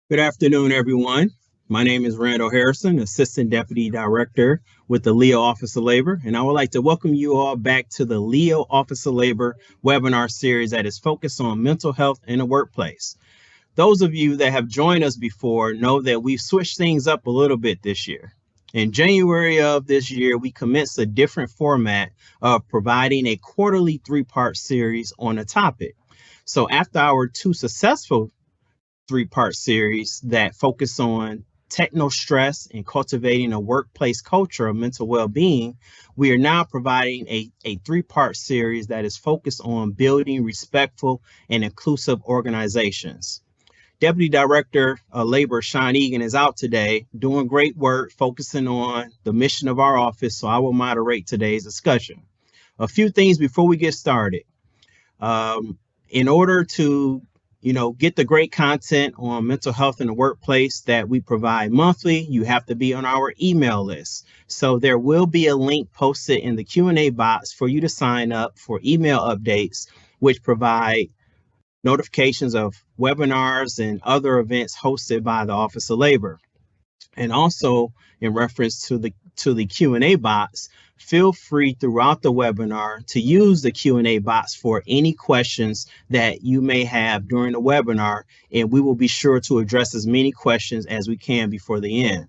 Good afternoon, everyone. My name is Randall Harrison, Assistant Deputy Director with the Leo Office of Labor, and I would like to welcome you all back to the Leo Office of Labor webinar series that is focused on mental health in the workplace. Those of you that have joined us before know that we've switched things up a little bit this year. In January of this year, we commenced a different format of providing a quarterly three-part series on a topic. So after our two successful three-part series that focus on techno stress and cultivating a workplace culture of mental well-being, we are now providing a three-part series that is focused on building respectful and inclusive organizations. Deputy Director of Labor Sean Egan is out today doing great work focusing on the mission of our office, so I will moderate today's discussion. A few things before we get started. In order to get the great content on mental health in the workplace that we provide monthly, you have to be on our email list. So there will be a link posted in the Q&A box for you to sign up for email updates, which provide notifications of webinars and other events hosted by the Office of Labor. And also, in reference to the Q&A box, feel free throughout the webinar to use the Q&A box for any questions that you may have during the webinar, and we will be sure to address as many questions as we can before the end.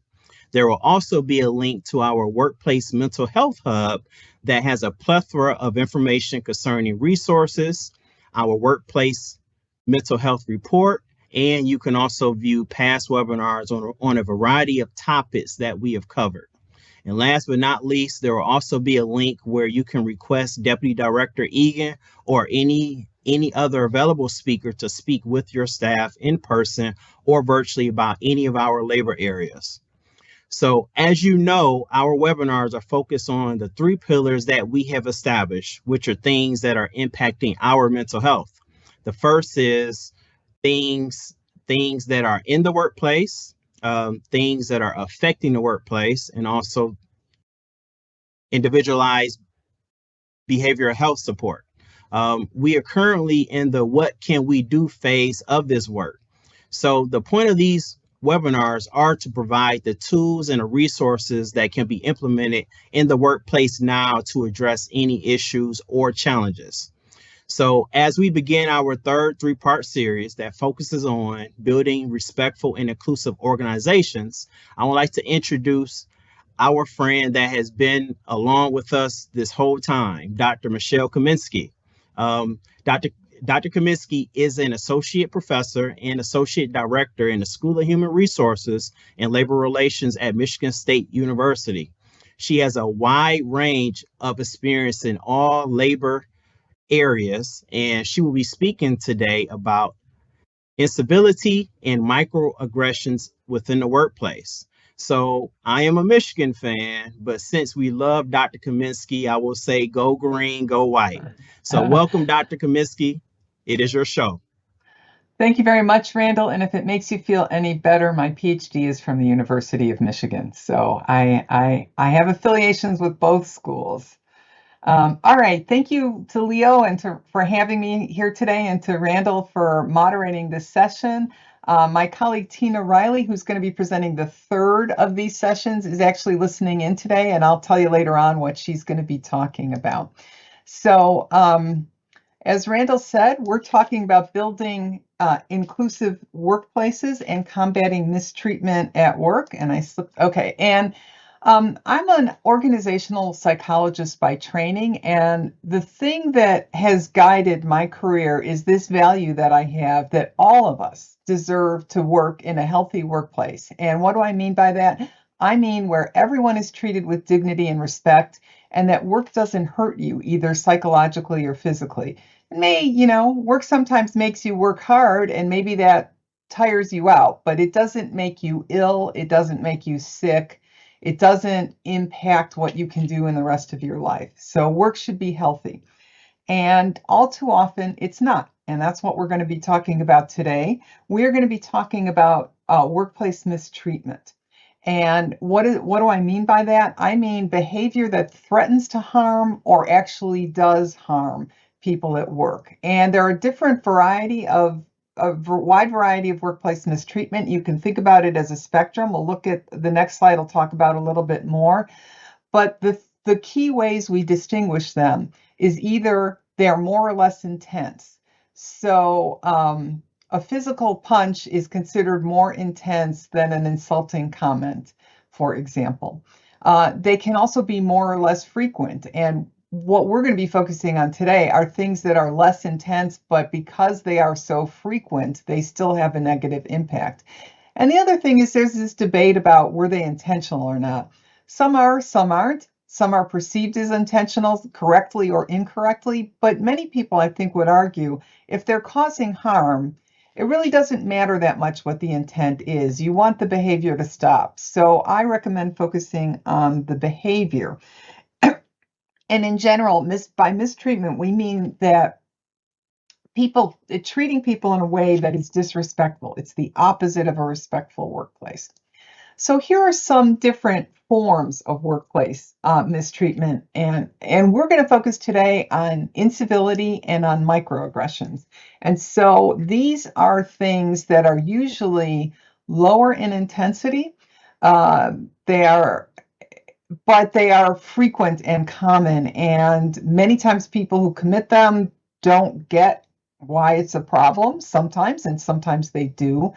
There will also be a link to our Workplace Mental Health Hub that has a plethora of information concerning resources, our Workplace Mental Health Report, and you can also view past webinars on a variety of topics that we have covered. And last but not least, there will also be a link where you can request Deputy Director Egan or any other available speaker to speak with your staff in person or virtually about any of our labor areas. So as you know, our webinars are focused on the three pillars that we have established, which are things that are impacting our mental health. The first is things that are in the workplace, things that are affecting the workplace, and also individualized behavioral health support. We are currently in the what can we do phase of this work. So the point of these webinars are to provide the tools and the resources that can be implemented in the workplace now to address any issues or challenges. So as we begin our third three-part series that focuses on building respectful and inclusive organizations, I would like to introduce our friend that has been along with us this whole time, Dr. Michelle Kaminsky. Dr. Dr. Kaminsky is an associate professor and associate director in the School of Human Resources and Labor Relations at Michigan State University. She has a wide range of experience in all labor areas, and she will be speaking today about instability and microaggressions within the workplace. So I am a Michigan fan, but since we love Dr. Kaminsky, I will say go green, go white. So welcome, Dr. Kaminsky. It is your show. Thank you very much, Randall. And if it makes you feel any better, my PhD is from the University of Michigan. So I have affiliations with both schools. All right. Thank you to Leo and for having me here today, and to Randall for moderating this session. My colleague Tina Riley, who's going to be presenting the third of these sessions, is actually listening in today, and I'll tell you later on what she's going to be talking about. So as Randall said, we're talking about building inclusive workplaces and combating mistreatment at work. And I slipped. Okay. And I'm an organizational psychologist by training. And the thing that has guided my career is this value that I have, that all of us deserve to work in a healthy workplace. And what do I mean by that? I mean where everyone is treated with dignity and respect, and that work doesn't hurt you either psychologically or physically. Work sometimes makes you work hard, and maybe that tires you out, but it doesn't make you ill. It doesn't make you sick. It doesn't impact what you can do in the rest of your life. So work should be healthy. And all too often, it's not. And that's what we're going to be talking about today. We're going to be talking about workplace mistreatment. And what do I mean by that? I mean behavior that threatens to harm or actually does harm people at work. And there are a different variety of wide variety of workplace mistreatment. You can think about it as a spectrum. We'll look at the next slide, I'll talk about a little bit more. But the key ways we distinguish them is either they're more or less intense. So a physical punch is considered more intense than an insulting comment, for example. They can also be more or less frequent. And what we're going to be focusing on today are things that are less intense, but because they are so frequent, they still have a negative impact. And the other thing is there's this debate about were they intentional or not. Some are, some aren't. Some are perceived as intentional, correctly or incorrectly. But many people, I think, would argue if they're causing harm, it really doesn't matter that much what the intent is. You want the behavior to stop. So I recommend focusing on the behavior. And in general, by mistreatment, we mean that people treating people in a way that is disrespectful. It's the opposite of a respectful workplace. So here are some different forms of workplace mistreatment, and we're going to focus today on incivility and on microaggressions. And so these are things that are usually lower in intensity. They are but they are frequent and common, and many times people who commit them don't get why it's a problem sometimes, and sometimes they do,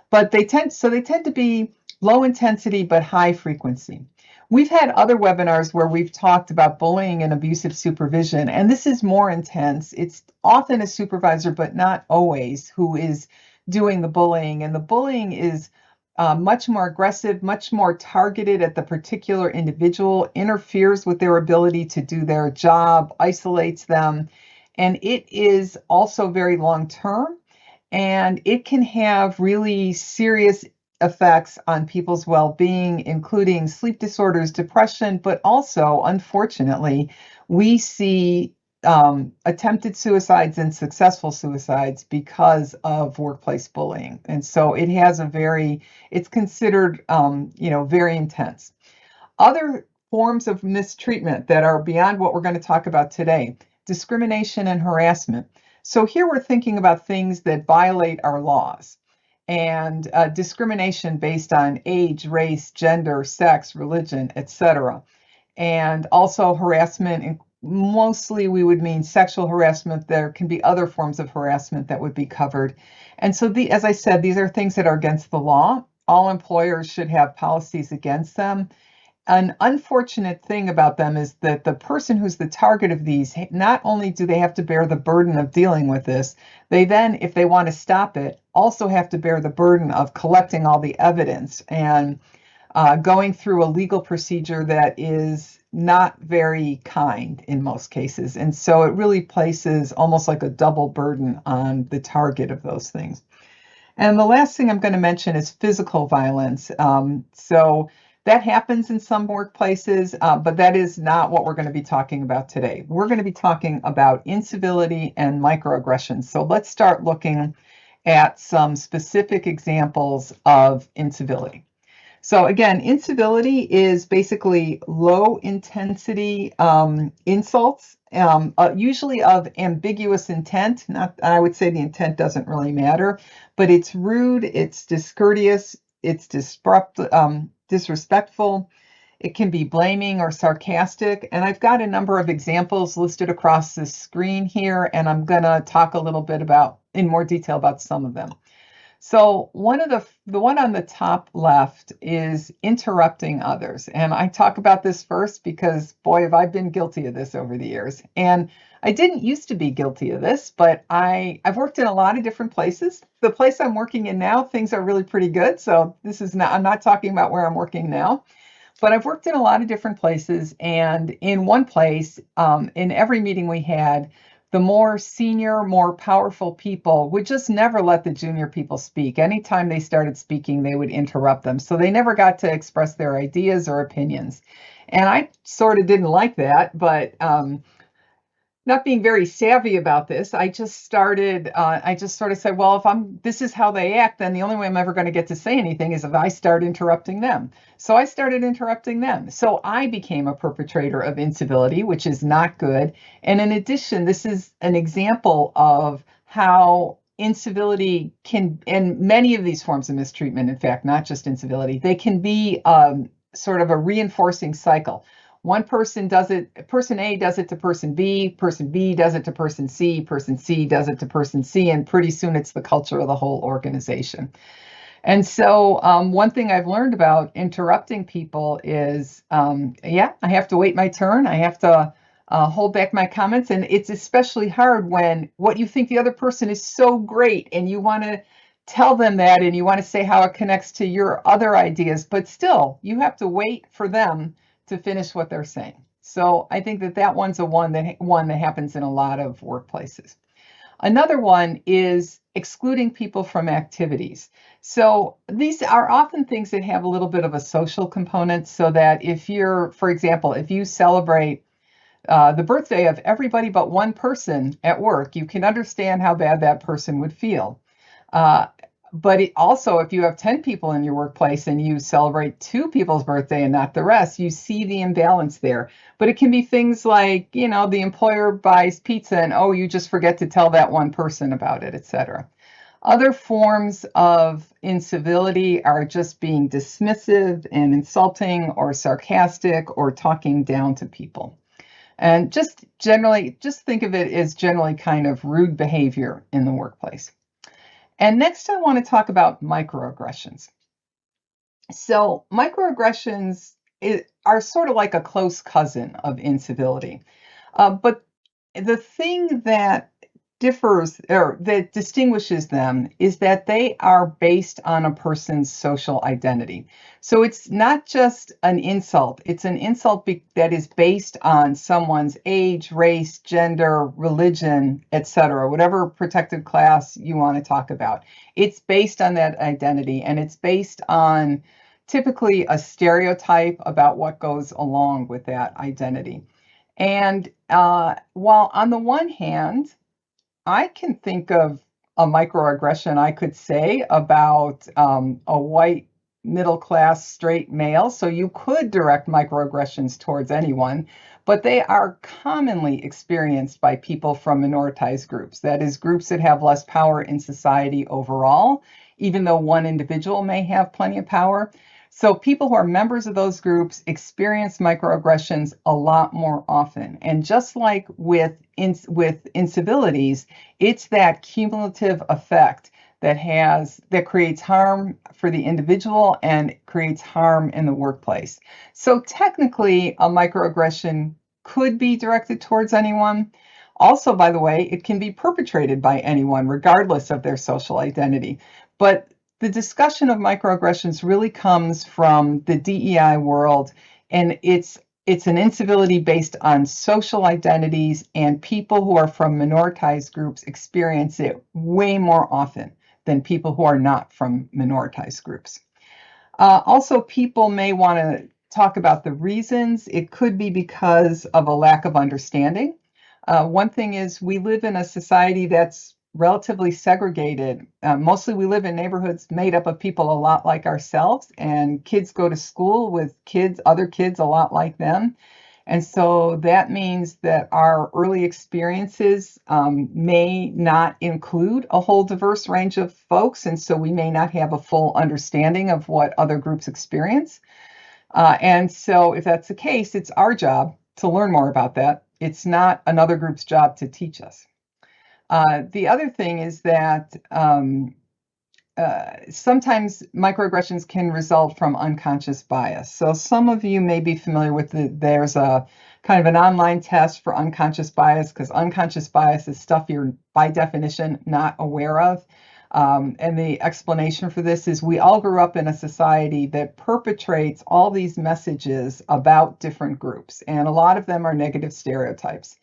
but they tend to be low intensity but high frequency. We've had other webinars where we've talked about bullying and abusive supervision, and this is more intense. It's often a supervisor, but not always, who is doing the bullying, and the bullying is much more aggressive, much more targeted at the particular individual, interferes with their ability to do their job, isolates them, and it is also very long term, and it can have really serious effects on people's well-being, including sleep disorders, depression, but also, unfortunately, we see attempted suicides and successful suicides because of workplace bullying. And so it's considered, very intense. Other forms of mistreatment that are beyond what we're going to talk about today: discrimination and harassment. So here we're thinking about things that violate our laws, and discrimination based on age, race, gender, sex, religion, etc. And also harassment, and mostly we would mean sexual harassment. There can be other forms of harassment that would be covered. And so as I said, these are things that are against the law. All employers should have policies against them. An unfortunate thing about them is that the person who's the target of these, not only do they have to bear the burden of dealing with this, they then, if they want to stop it, also have to bear the burden of collecting all the evidence and going through a legal procedure that is not very kind in most cases. And so it really places almost like a double burden on the target of those things. And the last thing I'm going to mention is physical violence. So that happens in some workplaces, but that is not what we're going to be talking about today. We're going to be talking about incivility and microaggressions. So let's start looking at some specific examples of incivility. So again, incivility is basically low intensity insults, usually of ambiguous intent. Not, I would say the intent doesn't really matter, but it's rude, it's discourteous, it's disrespectful. It can be blaming or sarcastic. And I've got a number of examples listed across this screen here, and I'm going to talk a little bit in more detail about some of them. So the one on the top left is interrupting others. And I talk about this first because, boy, have I been guilty of this over the years. And I didn't used to be guilty of this, but I've worked in a lot of different places. The place I'm working in now, things are really pretty good. So I'm not talking about where I'm working now, but I've worked in a lot of different places. And in one place, in every meeting we had, the more senior, more powerful people would just never let the junior people speak. Anytime they started speaking, they would interrupt them. So they never got to express their ideas or opinions. And I sort of didn't like that, but not being very savvy about this, I just sort of said, well, this is how they act, then the only way I'm ever going to get to say anything is if I start interrupting them. So I started interrupting them. So I became a perpetrator of incivility, which is not good. And in addition, this is an example of how incivility can, and many of these forms of mistreatment, in fact, not just incivility, they can be sort of a reinforcing cycle. One person does it, person A does it to person B does it to person C does it to person C, and pretty soon it's the culture of the whole organization. And so, one thing I've learned about interrupting people is, yeah, I have to wait my turn. I have to hold back my comments. And it's especially hard when what you think the other person is so great and you want to tell them that and you want to say how it connects to your other ideas, but still, you have to wait for them to finish what they're saying. So I think that that one's one that happens in a lot of workplaces. Another one is excluding people from activities. So these are often things that have a little bit of a social component, so that if you're, for example, if you celebrate the birthday of everybody but one person at work, you can understand how bad that person would feel. Uh, but also, if you have 10 people in your workplace and you celebrate two people's birthday and not the rest, you see the imbalance there. But it can be things like, the employer buys pizza and, oh, you just forget to tell that one person about it, etc. Other forms of incivility are just being dismissive and insulting or sarcastic or talking down to people. And just generally, just think of it as generally kind of rude behavior in the workplace. And next, I want to talk about microaggressions. So, microaggressions are sort of like a close cousin of incivility. But the thing that differs or that distinguishes them is that they are based on a person's social identity. So it's not just an insult, it's an insult that is based on someone's age, race, gender, religion, etc., whatever protected class you want to talk about. It's based on that identity, and it's based on typically a stereotype about what goes along with that identity. And while on the one hand, I can think of a microaggression I could say about a white middle class straight male. So you could direct microaggressions towards anyone, but they are commonly experienced by people from minoritized groups. That is, groups that have less power in society overall, even though one individual may have plenty of power. So people who are members of those groups experience microaggressions a lot more often. And just like with incivilities, it's that cumulative effect that creates harm for the individual and creates harm in the workplace. So technically, a microaggression could be directed towards anyone. Also, by the way, it can be perpetrated by anyone, regardless of their social identity. But the discussion of microaggressions really comes from the DEI world, and it's an incivility based on social identities, and people who are from minoritized groups experience it way more often than people who are not from minoritized groups. Also, people may want to talk about the reasons. It could be because of a lack of understanding. One thing is, we live in a society that's relatively segregated. Mostly we live in neighborhoods made up of people a lot like ourselves, and kids go to school with other kids a lot like them. And so that means that our early experiences may not include a whole diverse range of folks. And so we may not have a full understanding of what other groups experience. And so if that's the case, it's our job to learn more about that. It's not another group's job to teach us. The other thing is that sometimes microaggressions can result from unconscious bias. So some of you may be familiar with there's a kind of an online test for unconscious bias, because unconscious bias is stuff you're by definition not aware of. And the explanation for this is we all grew up in a society that perpetrates all these messages about different groups, and a lot of them are negative stereotypes.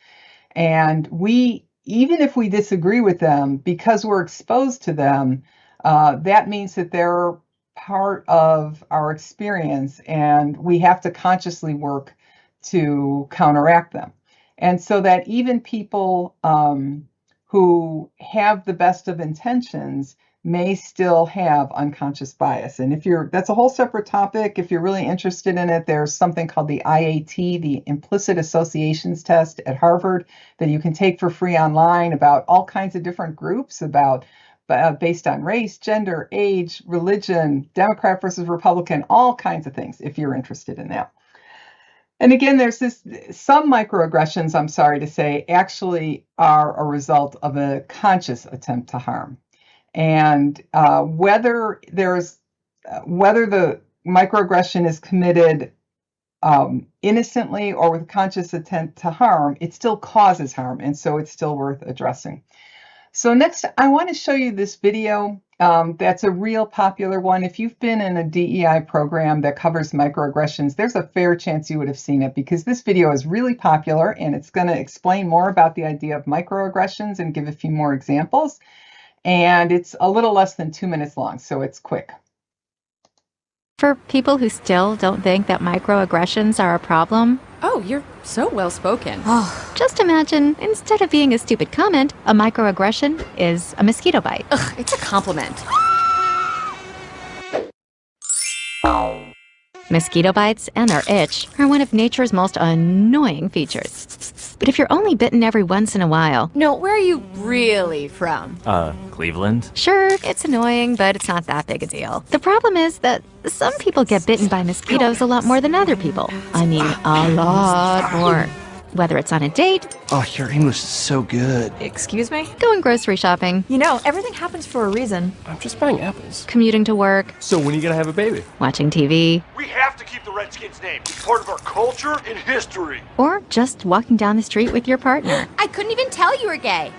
And even if we disagree with them, because we're exposed to them, that means that they're part of our experience, and we have to consciously work to counteract them. And so that even people who have the best of intentions may still have unconscious bias. And that's a whole separate topic. If you're really interested in it, there's something called the IAT, the Implicit Associations Test at Harvard, that you can take for free online about all kinds of different groups, based on race, gender, age, religion, Democrat versus Republican, all kinds of things, if you're interested in that. And again, some microaggressions, I'm sorry to say, actually are a result of a conscious attempt to harm. And whether the microaggression is committed innocently or with a conscious intent to harm, it still causes harm, and so it's still worth addressing. So next, I want to show you this video. That's a real popular one. If you've been in a DEI program that covers microaggressions, there's a fair chance you would have seen it, because this video is really popular, and it's going to explain more about the idea of microaggressions and give a few more examples. And it's a little less than 2 minutes long, so it's quick. For people who still don't think that microaggressions are a problem, Oh, you're so well spoken. just imagine, instead of being a stupid comment, a microaggression is a mosquito bite. Ugh, it's a compliment. Mosquito bites and their itch are one of nature's most annoying features. But if you're only bitten every once in a while, No, where are you really from? Cleveland? sure, it's annoying, but it's not that big a deal. The problem is that some people get bitten by mosquitoes a lot more than other people. I mean, a lot more. Whether it's on a date, Oh, your English is so good. Excuse me? going grocery shopping, You know, everything happens for a reason. I'm just buying apples. commuting to work, So when are you gonna have a baby? watching TV, We have to keep the Redskins name. It's part of our culture and history. or just walking down the street with your partner. I couldn't even tell you were gay.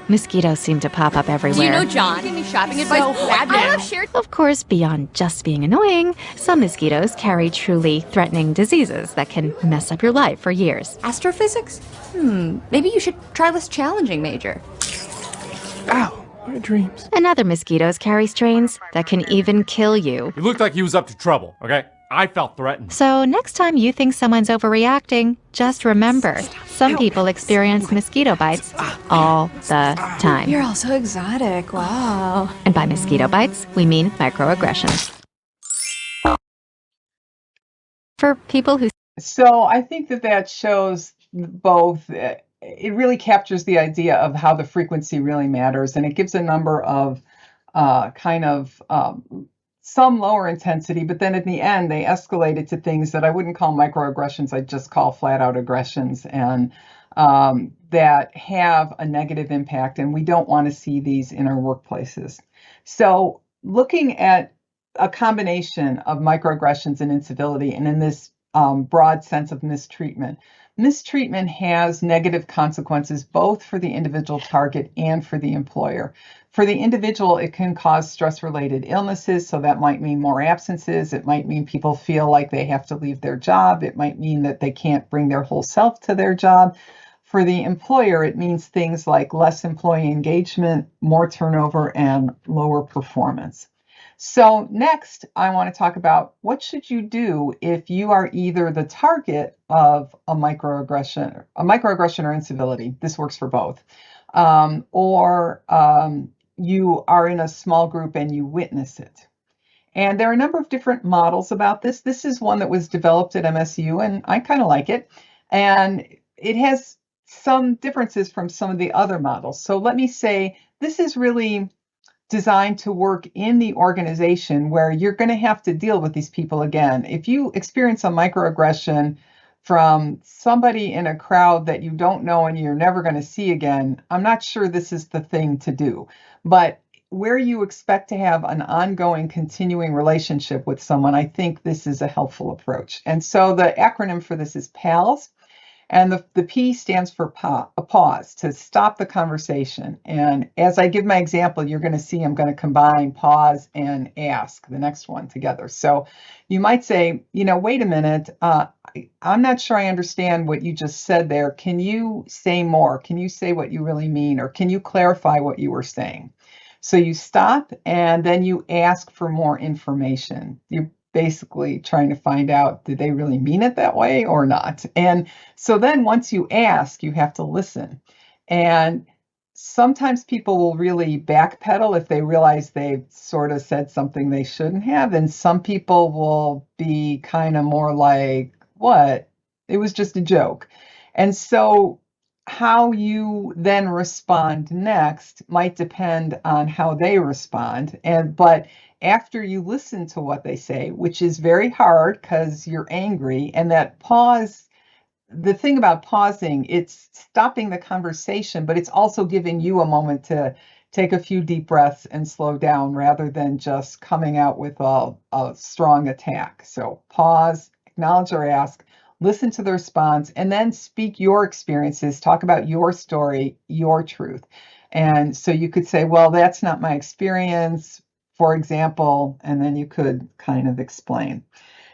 Mosquitoes seem to pop up everywhere. Do you know John? Give me shopping advice. I love shared. Of course, beyond just being annoying, some mosquitoes carry truly threatening diseases that can mess up your life for years. Astrophysics? Maybe you should try this challenging major. Ow, my dreams. And other mosquitoes carry strains that can even kill you. He looked like he was up to trouble, okay? I felt threatened. So next time you think someone's overreacting, just remember, some people experience mosquito bites all the time. You're all so exotic. Wow. And by mosquito bites, we mean microaggressions. For people who So I think that shows both. It really captures the idea of how the frequency really matters, and it gives a number of some lower intensity, but then in the end, they escalated to things that I wouldn't call microaggressions. I'd just call flat out aggressions, and that have a negative impact, and we don't want to see these in our workplaces. So looking at a combination of microaggressions and incivility, and in this broad sense of mistreatment. Mistreatment has negative consequences both for the individual target and for the employer. For the individual, it can cause stress-related illnesses, so that might mean more absences. It might mean people feel like they have to leave their job. It might mean that they can't bring their whole self to their job. For the employer, it means things like less employee engagement, more turnover, and lower performance. So next, I want to talk about what should you do if you are either the target of a microaggression or incivility. This works for both. Or you are in a small group and you witness it. And there are a number of different models about this. This is one that was developed at MSU, and I kind of like it. And it has some differences from some of the other models. So let me say, this is really designed to work in the organization where you're going to have to deal with these people again. If you experience a microaggression from somebody in a crowd that you don't know and you're never going to see again, I'm not sure this is the thing to do. But where you expect to have an ongoing, continuing relationship with someone, I think this is a helpful approach. And so the acronym for this is PALS. And the P stands for pause, to stop the conversation. And as I give my example, you're going to see I'm going to combine pause and ask, the next one, together. So you might say, wait a minute, I'm not sure I understand what you just said there. Can you say more? Can you say what you really mean? Or can you clarify what you were saying? So you stop and then you ask for more information. You're basically trying to find out, did they really mean it that way or not? And so then once you ask, you have to listen. And sometimes people will really backpedal if they realize they've sort of said something they shouldn't have. And some people will be kind of more like, what? It was just a joke. And so how you then respond next might depend on how they respond. But after you listen to what they say, which is very hard because you're angry, and that pause, the thing about pausing, it's stopping the conversation, but it's also giving you a moment to take a few deep breaths and slow down rather than just coming out with a strong attack. So pause, acknowledge or ask, listen to the response, and then speak your experiences, talk about your story, your truth. And so you could say, well, that's not my experience, for example, and then you could kind of explain.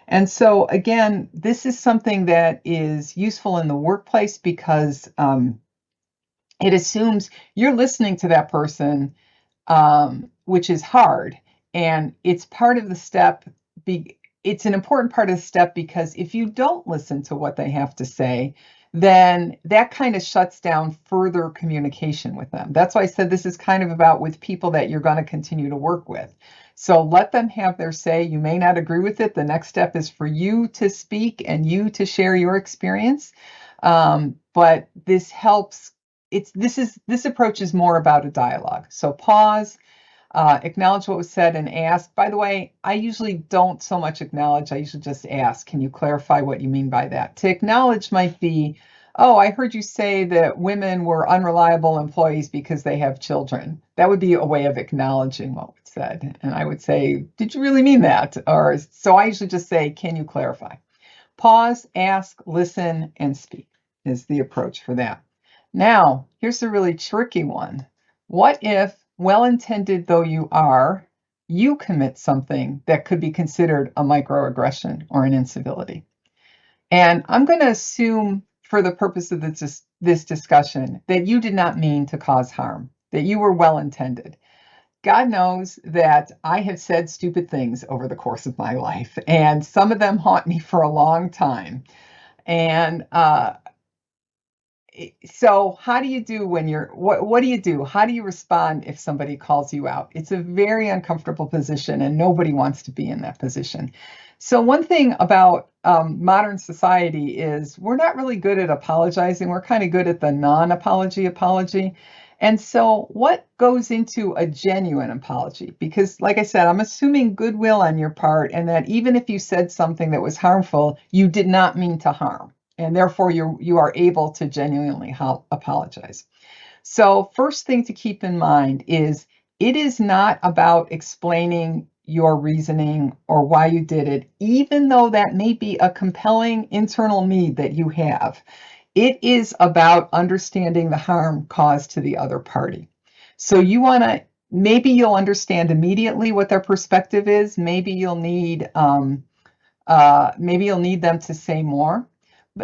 And so, again, this is something that is useful in the workplace because it assumes you're listening to that person, which is hard. And it's part of the step. It's an important part of the step because if you don't listen to what they have to say, then that kind of shuts down further communication with them. That's why I said this is kind of about with people that you're going to continue to work with. So let them have their say. You may not agree with it. The next step is for you to speak and you to share your experience. But this helps. This approach is more about a dialogue. So pause, acknowledge what was said, and ask. By the way, I usually don't so much acknowledge. I usually just ask, can you clarify what you mean by that? To acknowledge might be, oh, I heard you say that women were unreliable employees because they have children. That would be a way of acknowledging what was said. And I would say, did you really mean that? Or so I usually just say, can you clarify? Pause, ask, listen, and speak is the approach for that. Now, here's a really tricky one. What if, well-intended though you are, you commit something that could be considered a microaggression or an incivility? And I'm going to assume, for the purpose of this discussion, that you did not mean to cause harm, that you were well-intended. God knows that I have said stupid things over the course of my life, and some of them haunt me for a long time. And so how do you do when what do you do? How do you respond if somebody calls you out? It's a very uncomfortable position and nobody wants to be in that position. So one thing about modern society is we're not really good at apologizing. We're kind of good at the non-apology apology. And so what goes into a genuine apology? Because like I said, I'm assuming goodwill on your part and that even if you said something that was harmful, you did not mean to harm. And therefore, you are able to genuinely apologize. So first thing to keep in mind is it is not about explaining your reasoning or why you did it, even though that may be a compelling internal need that you have. It is about understanding the harm caused to the other party. So you want to, maybe you'll understand immediately what their perspective is. Maybe you'll need them to say more.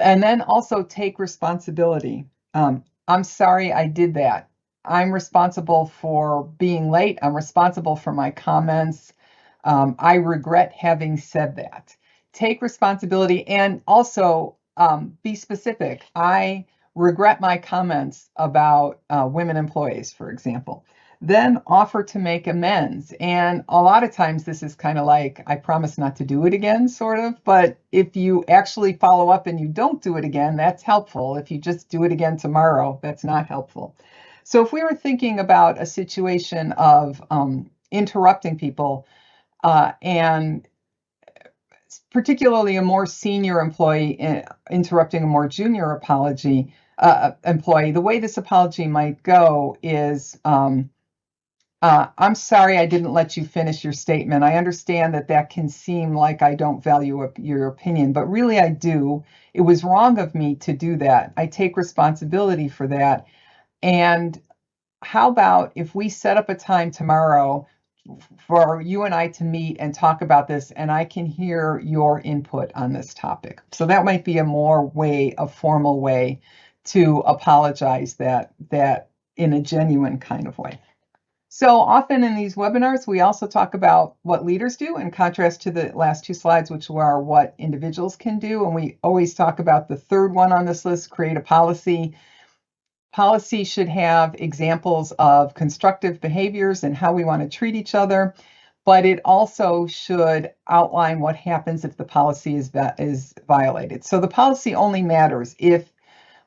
And then also take responsibility. I'm sorry I did that. I'm responsible for being late. I'm responsible for my comments. I regret having said that. Take responsibility and also be specific. I regret my comments about women employees, for example. Then offer to make amends. And a lot of times this is kind of like, I promise not to do it again, sort of. But if you actually follow up and you don't do it again, that's helpful. If you just do it again tomorrow, that's not helpful. So if we were thinking about a situation of interrupting people, and particularly a more senior employee interrupting a more junior employee, the way this apology might go is, I'm sorry I didn't let you finish your statement. I understand that that can seem like I don't value your opinion, but really I do. It was wrong of me to do that. I take responsibility for that. And how about if we set up a time tomorrow for you and I to meet and talk about this, and I can hear your input on this topic? So that might be a formal way to apologize that in a genuine kind of way. So often in these webinars, we also talk about what leaders do in contrast to the last two slides, which are what individuals can do. And we always talk about the third one on this list, create a policy. Policy should have examples of constructive behaviors and how we want to treat each other, but it also should outline what happens if the policy is violated. So the policy only matters if,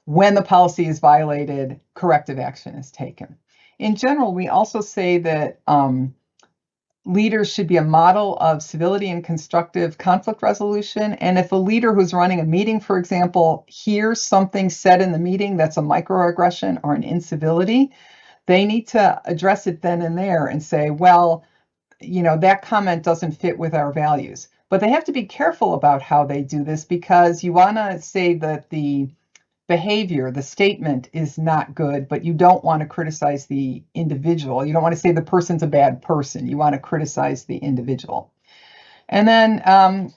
when the policy is violated, corrective action is taken. In general, we also say that leaders should be a model of civility and constructive conflict resolution. And if a leader who's running a meeting, for example, hears something said in the meeting that's a microaggression or an incivility, they need to address it then and there and say, well, that comment doesn't fit with our values. But they have to be careful about how they do this, because you want to say that the behavior, the statement is not good, but you don't want to criticize the individual. You don't want to say the person's a bad person. You want to criticize the individual. And then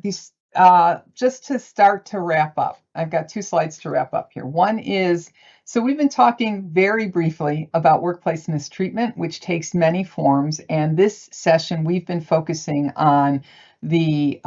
just to start to wrap up, I've got 2 slides to wrap up here. One is, so we've been talking very briefly about workplace mistreatment, which takes many forms. And this session, we've been focusing on the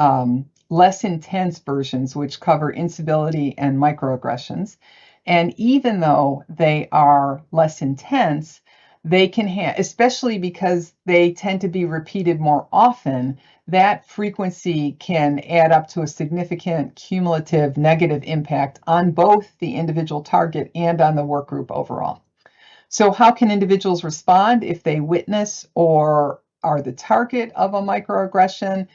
less intense versions, which cover incivility and microaggressions. And even though they are less intense, they can have, especially because they tend to be repeated more often, that frequency can add up to a significant cumulative negative impact on both the individual target and on the work group overall. So how can individuals respond if they witness or are the target of a microaggression?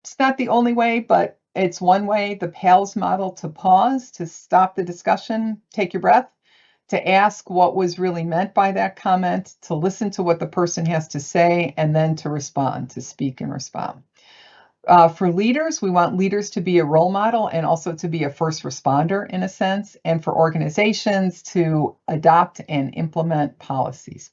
It's not the only way, but it's one way, the PALS model, to pause, to stop the discussion, take your breath, to ask what was really meant by that comment, to listen to what the person has to say, and then to respond, to speak and respond. For leaders, we want leaders to be a role model and also to be a first responder in a sense, and for organizations to adopt and implement policies.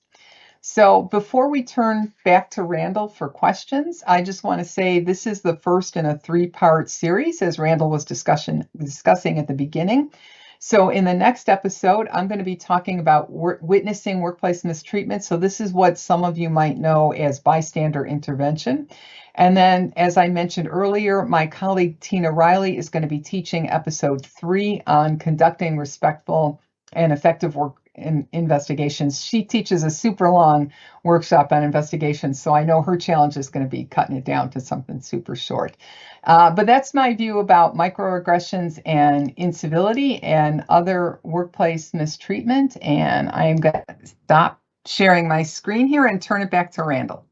So before we turn back to Randall for questions, I just want to say this is the first in a 3-part series, as Randall was discussing at the beginning. So in the next episode, I'm going to be talking about witnessing workplace mistreatment. So this is what some of you might know as bystander intervention. And then, as I mentioned earlier, my colleague Tina Riley is going to be teaching episode 3 on conducting respectful and effective work in investigations. She teaches a super long workshop on investigations, so I know her challenge is going to be cutting it down to something super short. But that's my view about microaggressions and incivility and other workplace mistreatment. And I'm going to stop sharing my screen here and turn it back to Randall.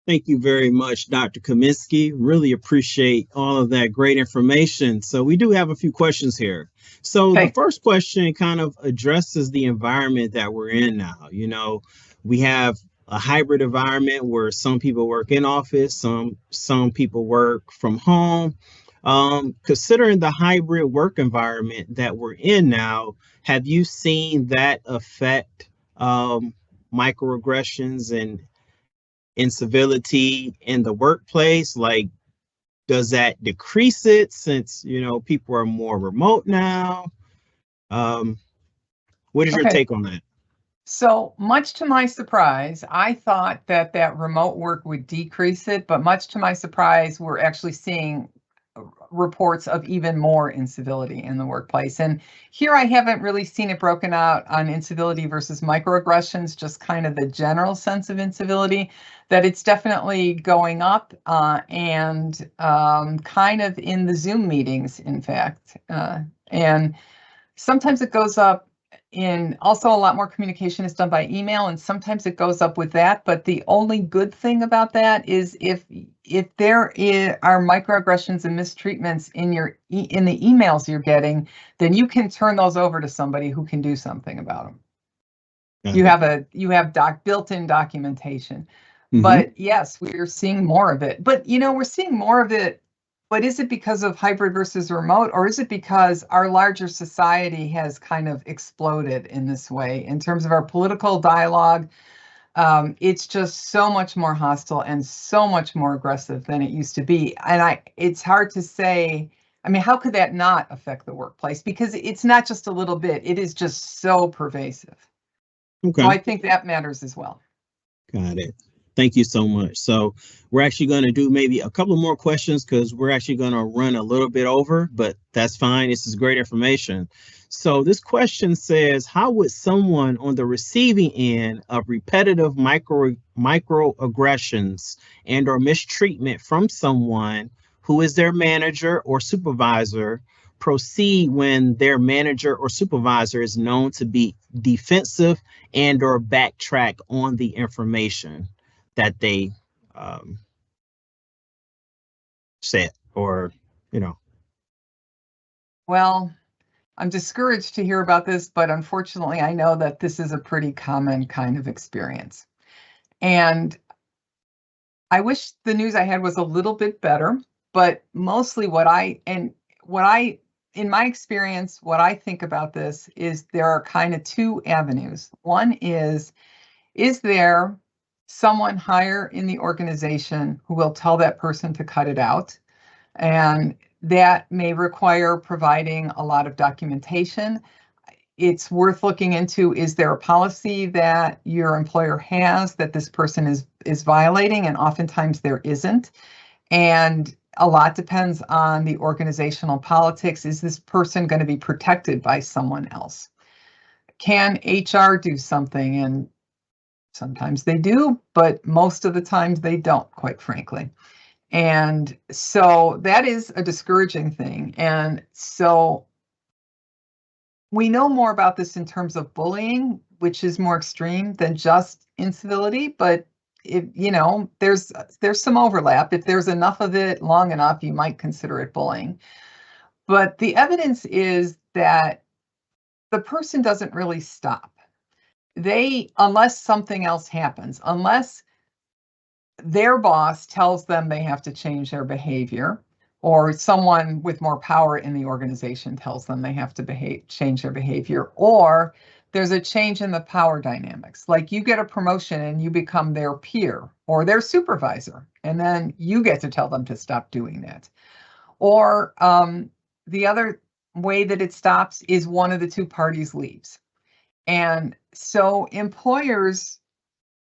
Thank you very much, Dr. Kaminsky. Really appreciate all of that great information. So we do have a few questions here. So the first question kind of addresses the environment that we're in now. We have a hybrid environment where some people work in office, some people work from home. Considering the hybrid work environment that we're in now, have you seen that affect microaggressions and incivility in the workplace? Like, does that decrease it since people are more remote now? What is your take on that? So much to my surprise, I thought that remote work would decrease it, but much to my surprise, we're actually seeing reports of even more incivility in the workplace. And here I haven't really seen it broken out on incivility versus microaggressions, just kind of the general sense of incivility, that it's definitely going up and kind of in the Zoom meetings, in fact. And sometimes it goes up in, also a lot more communication is done by email, and sometimes it goes up with that. But the only good thing about that is if there are microaggressions and mistreatments in the emails you're getting, then you can turn those over to somebody who can do something about them. You have built-in documentation. Mm-hmm. But yes, we're seeing more of it. But we're seeing more of it. But is it because of hybrid versus remote, or is it because our larger society has kind of exploded in this way in terms of our political dialogue? It's just so much more hostile and so much more aggressive than it used to be. And it's hard to say, how could that not affect the workplace? Because it's not just a little bit, it is just so pervasive. Okay. So I think that matters as well. Got it. Thank you so much. So we're actually going to do maybe a couple more questions because we're actually going to run a little bit over, but that's fine. This is great information. So this question says, how would someone on the receiving end of repetitive microaggressions and or mistreatment from someone who is their manager or supervisor proceed when their manager or supervisor is known to be defensive and or backtrack on the information that they um, said, or, you know? Well, I'm discouraged to hear about this, but unfortunately, I know that this is a pretty common kind of experience. And I wish the news I had was a little bit better, but mostly in my experience, what I think about this is there are kind of two avenues. One is there someone higher in the organization who will tell that person to cut it out? And that may require providing a lot of documentation. It's worth looking into, is there a policy that your employer has that this person is violating? And oftentimes there isn't. And a lot depends on the organizational politics. Is this person going to be protected by someone else? Can HR do something? And sometimes they do, but most of the times they don't, quite frankly. And so that is a discouraging thing. And so we know more about this in terms of bullying, which is more extreme than just incivility, but there's some overlap. If there's enough of it long enough, you might consider it bullying. But the evidence is that the person doesn't really stop. Unless something else happens, unless their boss tells them they have to change their behavior, or someone with more power in the organization tells them they have to change their behavior, or there's a change in the power dynamics. Like you get a promotion and you become their peer or their supervisor, and then you get to tell them to stop doing that. Or the other way that it stops is one of the two parties leaves. And so employers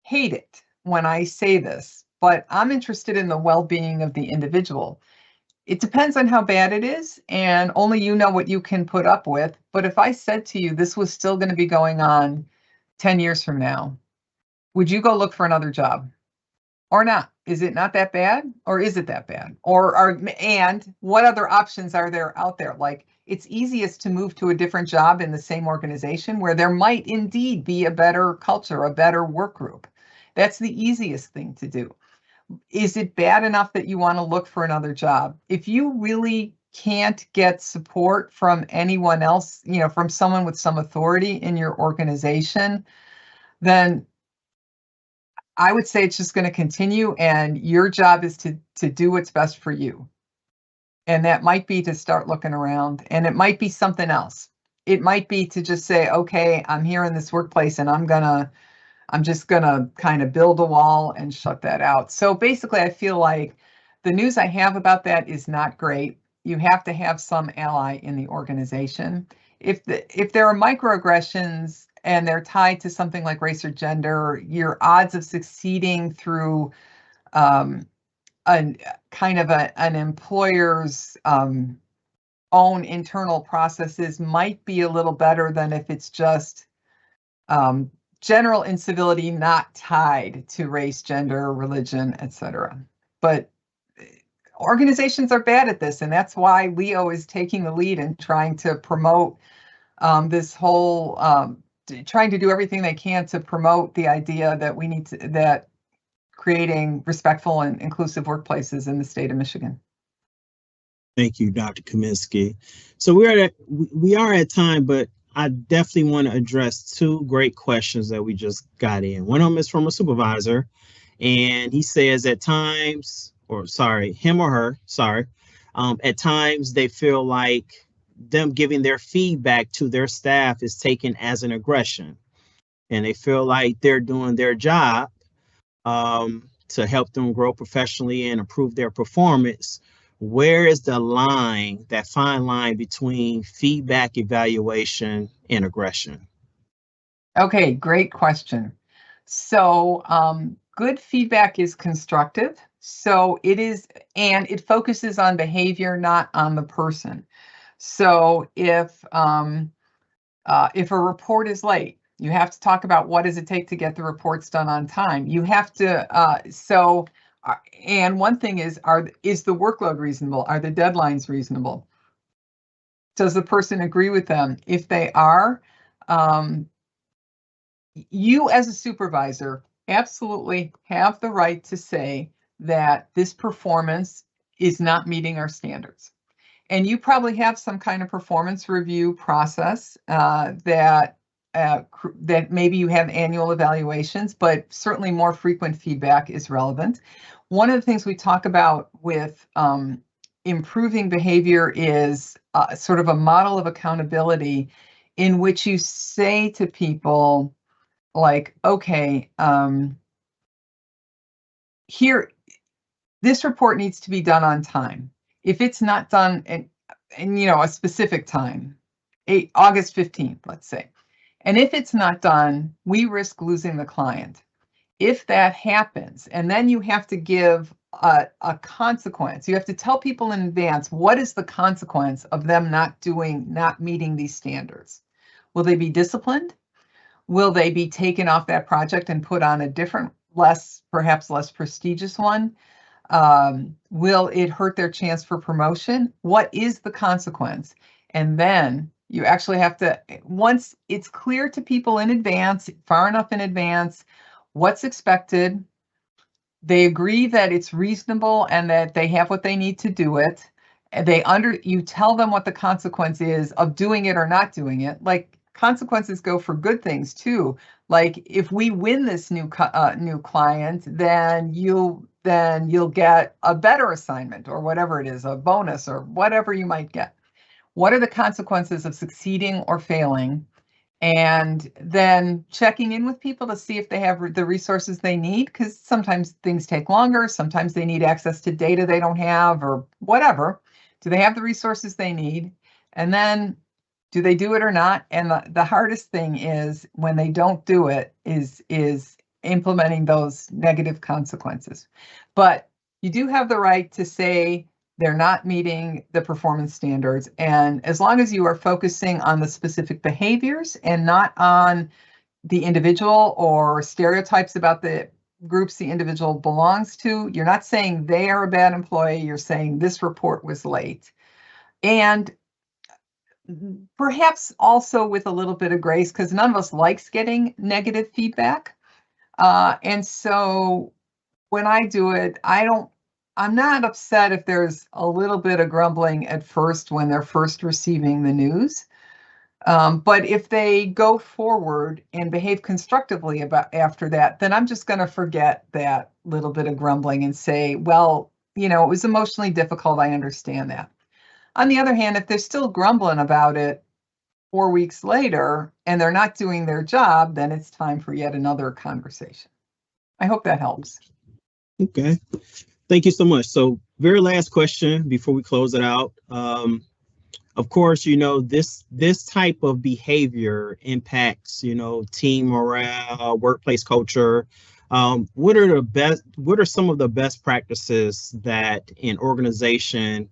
hate it when I say this, but I'm interested in the well-being of the individual. It depends on how bad it is, and only you know what you can put up with. But if I said to you, this was still going to be going on 10 years from now, would you go look for another job or not? Is it not that bad, or is it that bad? And what other options are there out there? Like, it's easiest to move to a different job in the same organization where there might indeed be a better culture, a better work group. That's the easiest thing to do. Is it bad enough that you want to look for another job? If you really can't get support from anyone else, from someone with some authority in your organization, then I would say it's just going to continue, and your job is to do what's best for you. And that might be to start looking around, and it might be something else. It might be to just say, okay, I'm here in this workplace and I'm just gonna kind of build a wall and shut that out. So basically, I feel like the news I have about that is not great. You have to have some ally in the organization. If there are microaggressions and they're tied to something like race or gender, your odds of succeeding through an employer's own internal processes might be a little better than if it's just general incivility not tied to race, gender, religion, etc. But organizations are bad at this, and that's why Leo is taking the lead in trying to promote this whole, trying to do everything they can to promote the idea that that creating respectful and inclusive workplaces in the state of Michigan. Thank you, Dr. Kaminsky. So we are at time, but I definitely want to address two great questions that we just got in. One of them is from a supervisor, and he says at times, him or her, at times they feel like them giving their feedback to their staff is taken as an aggression, and they feel like they're doing their job to help them grow professionally and improve their performance. Where is the line, that fine line between feedback, evaluation, and aggression? Okay, great question. So good feedback is constructive. So it is, and it focuses on behavior, not on the person. So if a report is late, you have to talk about what does it take to get the reports done on time. You have to, and one thing is the workload reasonable? Are the deadlines reasonable? Does the person agree with them? If they are, you as a supervisor absolutely have the right to say that this performance is not meeting our standards. And you probably have some kind of performance review process that maybe you have annual evaluations, but certainly more frequent feedback is relevant. One of the things we talk about with improving behavior is sort of a model of accountability in which you say to people, like, okay, here, this report needs to be done on time. If it's not done in a specific time, August 15th, let's say, and if it's not done, we risk losing the client. If that happens, and then you have to give a consequence, you have to tell people in advance what is the consequence of them not meeting these standards. Will they be disciplined? Will they be taken off that project and put on a different, perhaps less prestigious one? Will it hurt their chance for promotion? What is the consequence? And then you actually have to, once it's clear to people in advance, far enough in advance, what's expected, they agree that it's reasonable and that they have what they need to do it. And you tell them what the consequence is of doing it or not doing it. Like, consequences go for good things too. Like, if we win this new client, then you'll get a better assignment or whatever it is, a bonus or whatever you might get. What are the consequences of succeeding or failing? And then checking in with people to see if they have the resources they need, because sometimes things take longer. Sometimes they need access to data they don't have or whatever. Do they have the resources they need? And then do they do it or not? And the hardest thing is when they don't do it is implementing those negative consequences. But you do have the right to say they're not meeting the performance standards. And as long as you are focusing on the specific behaviors and not on the individual or stereotypes about the groups the individual belongs to, you're not saying they are a bad employee, you're saying this report was late. And perhaps also with a little bit of grace, because none of us likes getting negative feedback. And so when I do it, I'm not upset if there's a little bit of grumbling at first when they're first receiving the news. But if they go forward and behave constructively after that, then I'm just going to forget that little bit of grumbling and say, well, it was emotionally difficult. I understand that. On the other hand, if they're still grumbling about it 4 weeks later and they're not doing their job, then it's time for yet another conversation. I hope that helps. Okay. Thank you so much. So very last question before we close it out. Of course, this type of behavior impacts, team morale, workplace culture. What are some of the best practices that an organization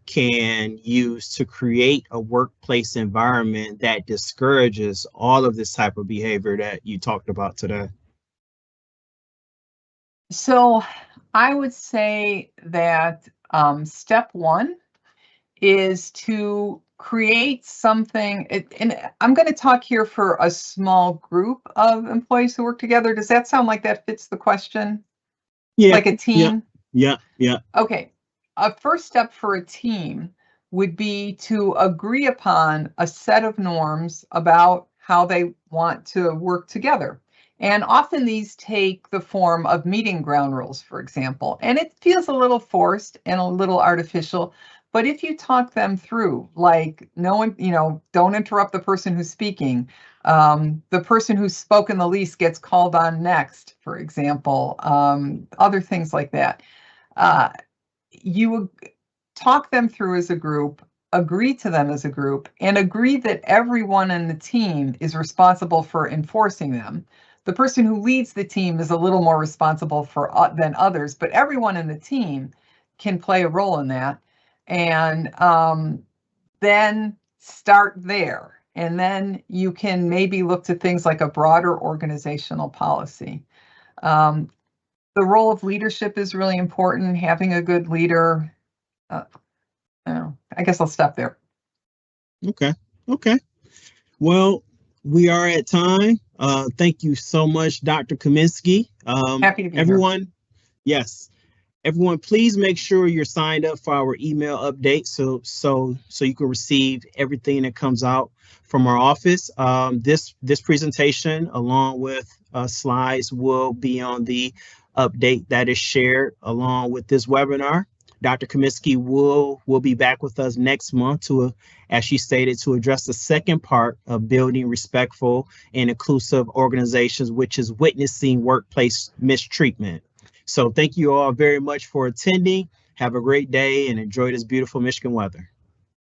can use to create a workplace environment that discourages all of this type of behavior that you talked about today? So I would say that step one is to create something, and I'm going to talk here for a small group of employees who work together. Does that sound like that fits the question? Yeah. Like a team? Yeah. Okay. A first step for a team would be to agree upon a set of norms about how they want to work together. And often these take the form of meeting ground rules, for example, and it feels a little forced and a little artificial. But if you talk them through, like no one, don't interrupt the person who's speaking. The person who's spoken the least gets called on next, for example, other things like that. You would talk them through as a group, agree to them as a group, and agree that everyone in the team is responsible for enforcing them. the person who leads the team is a little more responsible for than others, but everyone in the team can play a role in that. And then start there. And then you can maybe look to things like a broader organizational policy. The role of leadership is really important. Having a good leader. I guess I'll stop there. Okay. Okay. Well, we are at time. Thank you so much, Dr. Kaminsky. Happy to be everyone, here. Yes. Everyone, please make sure you're signed up for our email update so you can receive everything that comes out from our office. This presentation, along with slides, will be on the update that is shared along with this webinar. Dr. Kaminsky will be back with us next month to, as she stated, to address the second part of building respectful and inclusive organizations, which is witnessing workplace mistreatment. So thank you all very much for attending. Have a great day and enjoy this beautiful Michigan weather.